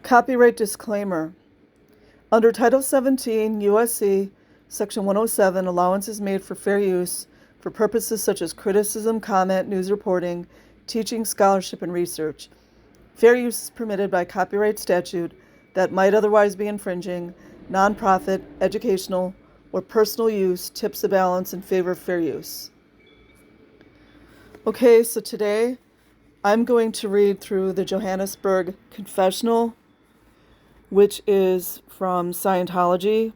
Copyright disclaimer. Under Title 17 U.S.C. Section 107, allowance is made for fair use for purposes such as criticism, comment, news reporting, teaching, scholarship, and research. Fair use is permitted by copyright statute that might otherwise be infringing. Nonprofit, educational, or personal use tips the balance in favor of fair use. Okay, so today I'm going to read through the Johannesburg Confessional, which is from Scientology,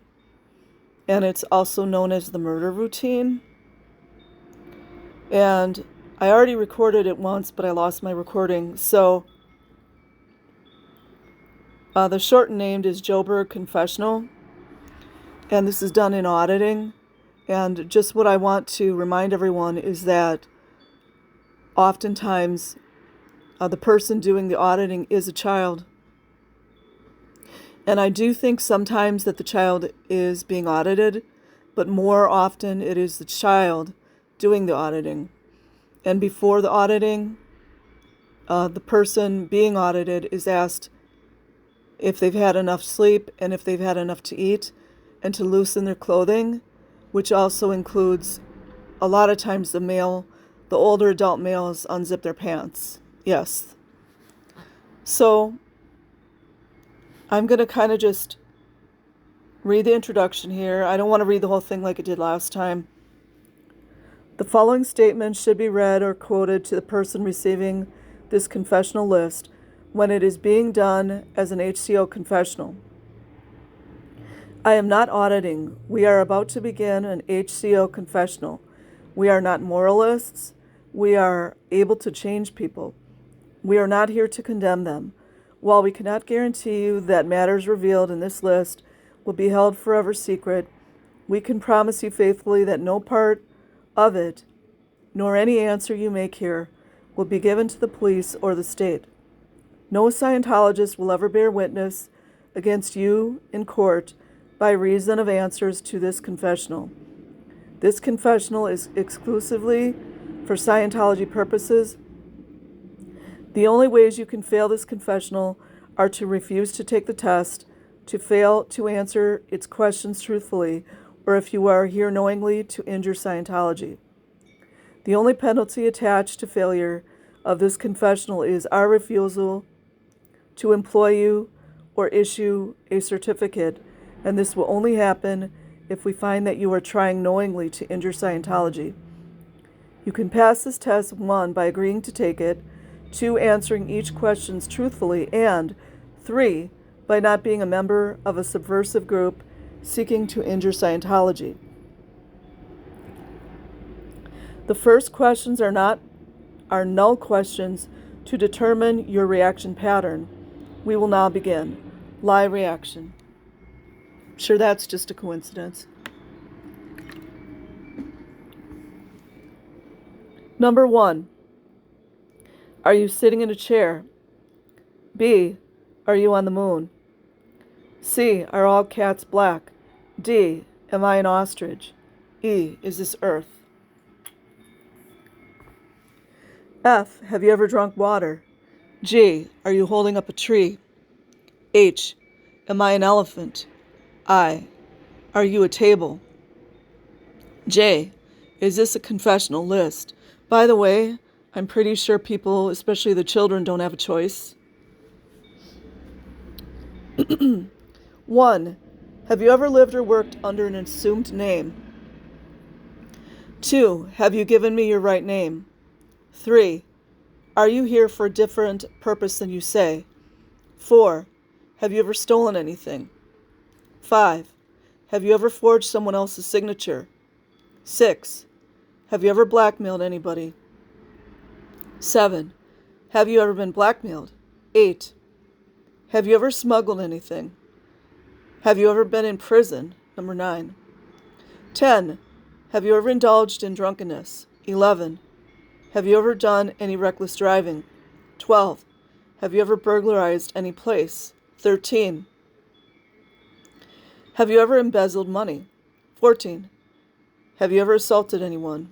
and it's also known as the murder routine. And I already recorded it once, but I lost my recording. So the short named is Joburg Confessional, and this is done in auditing. And just what I want to remind everyone is that oftentimes the person doing the auditing is a child. And I do think sometimes that the child is being audited, but more often it is the child doing the auditing. And before the auditing, the person being audited is asked if they've had enough sleep and if they've had enough to eat and to loosen their clothing, which also includes a lot of times the older adult males unzip their pants. Yes. So I'm going to kind of just read the introduction here. I don't want to read the whole thing like I did last time. The following statement should be read or quoted to the person receiving this confessional list when it is being done as an HCO confessional. I am not auditing. We are about to begin an HCO confessional. We are not moralists. We are able to change people. We are not here to condemn them. While we cannot guarantee you that matters revealed in this list will be held forever secret, we can promise you faithfully that no part of it, nor any answer you make here, will be given to the police or the state. No Scientologist will ever bear witness against you in court by reason of answers to this confessional. This confessional is exclusively for Scientology purposes. The only ways you can fail this confessional are to refuse to take the test, to fail to answer its questions truthfully, or if you are here knowingly to injure Scientology. The only penalty attached to failure of this confessional is our refusal to employ you or issue a certificate, and this will only happen if we find that you are trying knowingly to injure Scientology. You can pass this test, 1, by agreeing to take it, 2, answering each question truthfully, and 3, by not being a member of a subversive group seeking to injure Scientology. The first questions are null questions to determine your reaction pattern. We will now begin. Lie reaction. Sure, that's just a coincidence. Number 1. Are you sitting in a chair? B. Are you on the moon? C. Are all cats black? D. Am I an ostrich? E. Is this Earth? F. Have you ever drunk water? G. Are you holding up a tree? H. Am I an elephant? I. Are you a table? J. Is this a confessional list? By the way, I'm pretty sure people, especially the children, don't have a choice. 1. Have you ever lived or worked under an assumed name? 2. Have you given me your right name? 3. Are you here for a different purpose than you say? 4. Have you ever stolen anything? 5. Have you ever forged someone else's signature? 6. Have you ever blackmailed anybody? 7. Have you ever been blackmailed? 8. Have you ever smuggled anything? Have you ever been in prison? Number 9. 10. Have you ever indulged in drunkenness? 11. Have you ever done any reckless driving? 12. Have you ever burglarized any place? 13. Have you ever embezzled money? 14. Have you ever assaulted anyone?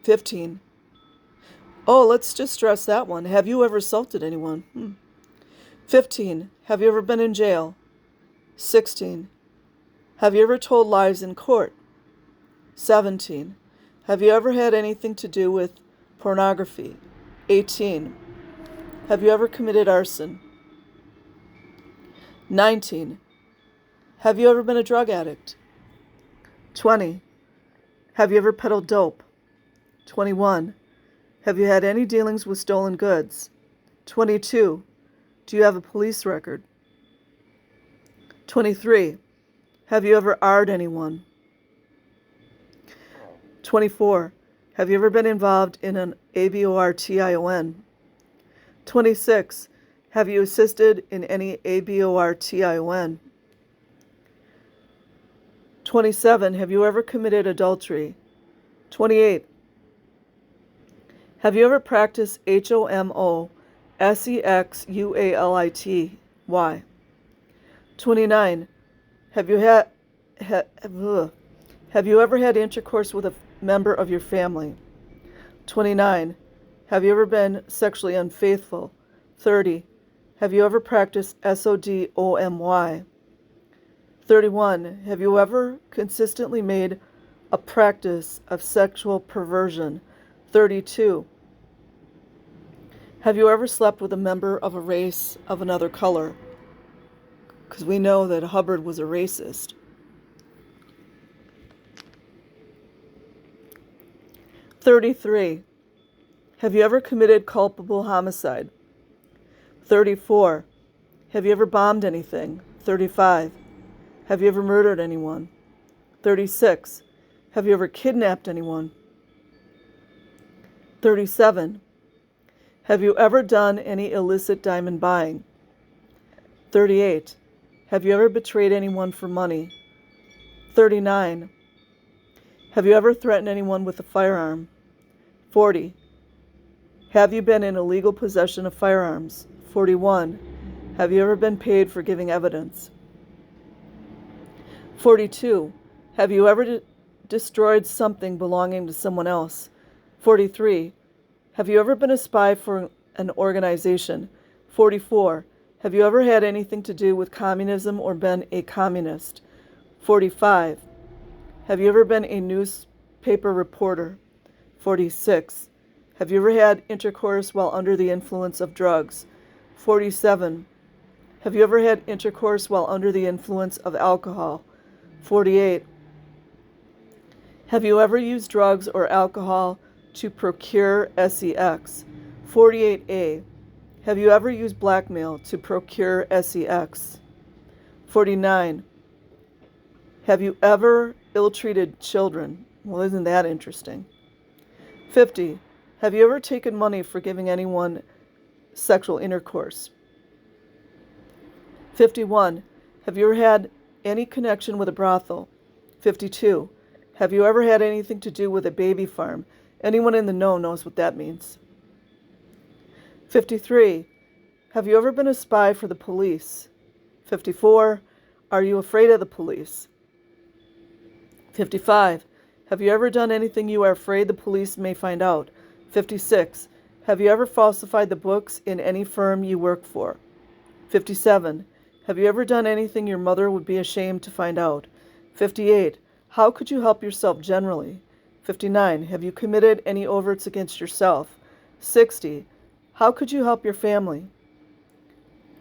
15. Oh, let's just stress that one. Have you ever assaulted anyone? 15. Have you ever been in jail? 16. Have you ever told lies in court? 17. Have you ever had anything to do with pornography? 18. Have you ever committed arson? 19. Have you ever been a drug addict? 20. Have you ever peddled dope? 21. Have you had any dealings with stolen goods? 22. Do you have a police record? 23. Have you ever r'd anyone? 24. Have you ever been involved in an abortion? 26. Have you assisted in any abortion? 27. Have you ever committed adultery? 28. Have you ever practiced homosexuality? 29. Have you ever had intercourse with a member of your family? 29. Have you ever been sexually unfaithful? 30. Have you ever practiced sodomy? 31. Have you ever consistently made a practice of sexual perversion? 32. Have you ever slept with a member of a race of another color? Because we know that Hubbard was a racist. 33. Have you ever committed culpable homicide? 34. Have you ever bombed anything? 35. Have you ever murdered anyone? 36. Have you ever kidnapped anyone? 37. Have you ever done any illicit diamond buying? 38. Have you ever betrayed anyone for money? 39. Have you ever threatened anyone with a firearm? 40. Have you been in illegal possession of firearms? 41. Have you ever been paid for giving evidence? 42. Have you ever destroyed something belonging to someone else? 43. Have you ever been a spy for an organization? 44. Have you ever had anything to do with communism or been a communist? 45. Have you ever been a newspaper reporter? 46. Have you ever had intercourse while under the influence of drugs? 47. Have you ever had intercourse while under the influence of alcohol? 48. Have you ever used drugs or alcohol to procure sex? 48A. Have you ever used blackmail to procure sex? 49. Have you ever ill-treated children? Well, isn't that interesting? 50. Have you ever taken money for giving anyone sexual intercourse? 51. Have you ever had any connection with a brothel? 52. Have you ever had anything to do with a baby farm? Anyone in the know knows what that means. 53. Have you ever been a spy for the police? 54. Are you afraid of the police? 55. Have you ever done anything you are afraid the police may find out? 56. Have you ever falsified the books in any firm you work for? 57. Have you ever done anything your mother would be ashamed to find out? 58. How could you help yourself generally? 59. Have you committed any overts against yourself? 60. How could you help your family?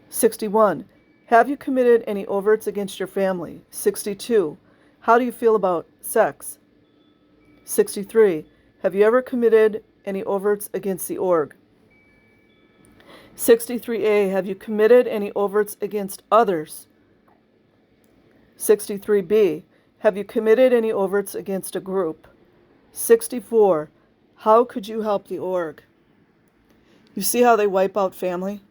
61. Have you committed any overts against your family? 62. How do you feel about sex? 63. Have you ever committed any overts against the org? 63A. Have you committed any overts against others? 63B. Have you committed any overts against a group? 64. How could you help the org? You see how they wipe out family?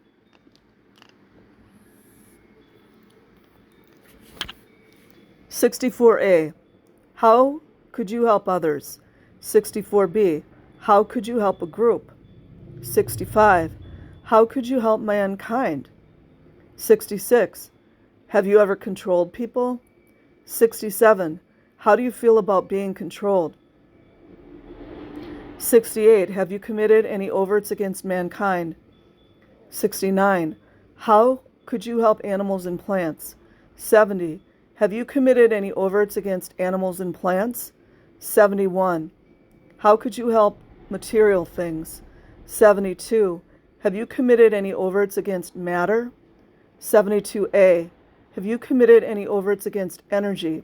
(64A). How could you help others? 64B. How could you help a group? 65. How could you help mankind? 66. Have you ever controlled people? 67. How do you feel about being controlled? 68. Have you committed any overts against mankind? 69. How could you help animals and plants? 70. Have you committed any overts against animals and plants? 71. How could you help material things? 72. Have you committed any overts against matter? 72a. Have you committed any overts against energy?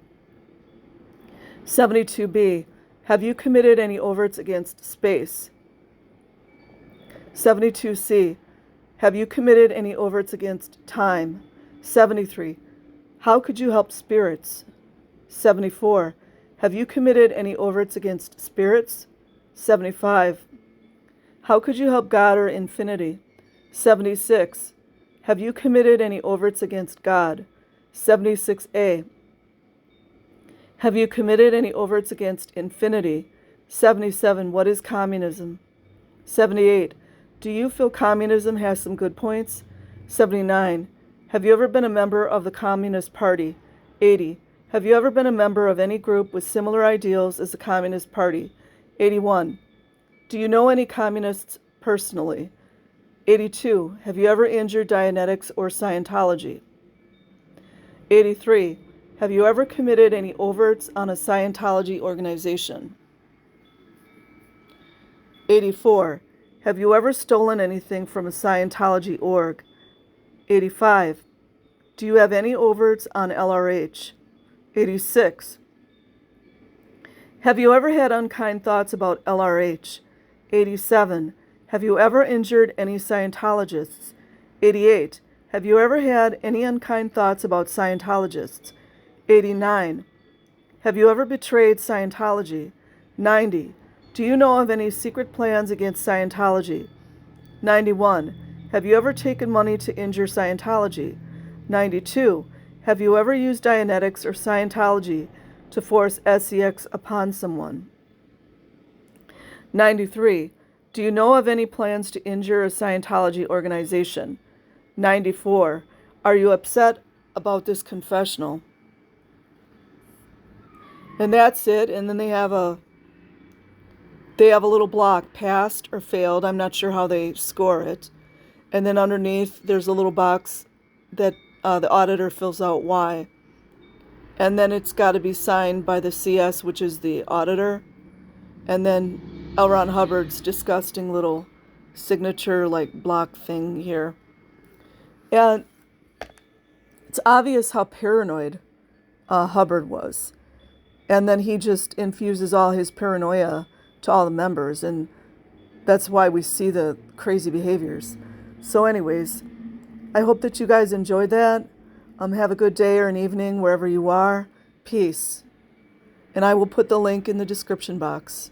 72b. Have you committed any overts against space? 72c. Have you committed any overts against time? 73. How could you help spirits? 74. Have you committed any overts against spirits? 75. How could you help God or infinity? 76. Have you committed any overts against God? 76a. Have you committed any overts against infinity? 77. What is communism? 78. Do you feel communism has some good points? 79. Have you ever been a member of the Communist Party? 80. Have you ever been a member of any group with similar ideals as the Communist Party? 81. Do you know any communists personally? 82. Have you ever injured Dianetics or Scientology? 83. Have you ever committed any overts on a Scientology organization? 84. Have you ever stolen anything from a Scientology org? 85. Do you have any overts on LRH? 86. Have you ever had unkind thoughts about LRH? 87. Have you ever injured any Scientologists? 88. Have you ever had any unkind thoughts about Scientologists? 89. Have you ever betrayed Scientology? 90. Do you know of any secret plans against Scientology? 91. Have you ever taken money to injure Scientology? 92. Have you ever used Dianetics or Scientology to force SEX upon someone? 93. Do you know of any plans to injure a Scientology organization? 94. Are you upset about this confessional? And that's it. And then they have a little block, passed or failed. I'm not sure how they score it. And then underneath, there's a little box that the auditor fills out why. And then it's got to be signed by the CS, which is the auditor. And then L. Ron Hubbard's disgusting little signature, like, block thing here. And it's obvious how paranoid Hubbard was. And then he just infuses all his paranoia to all the members, and that's why we see the crazy behaviors. So anyways, I hope that you guys enjoyed that. Have a good day or an evening wherever you are. Peace. And I will put the link in the description box.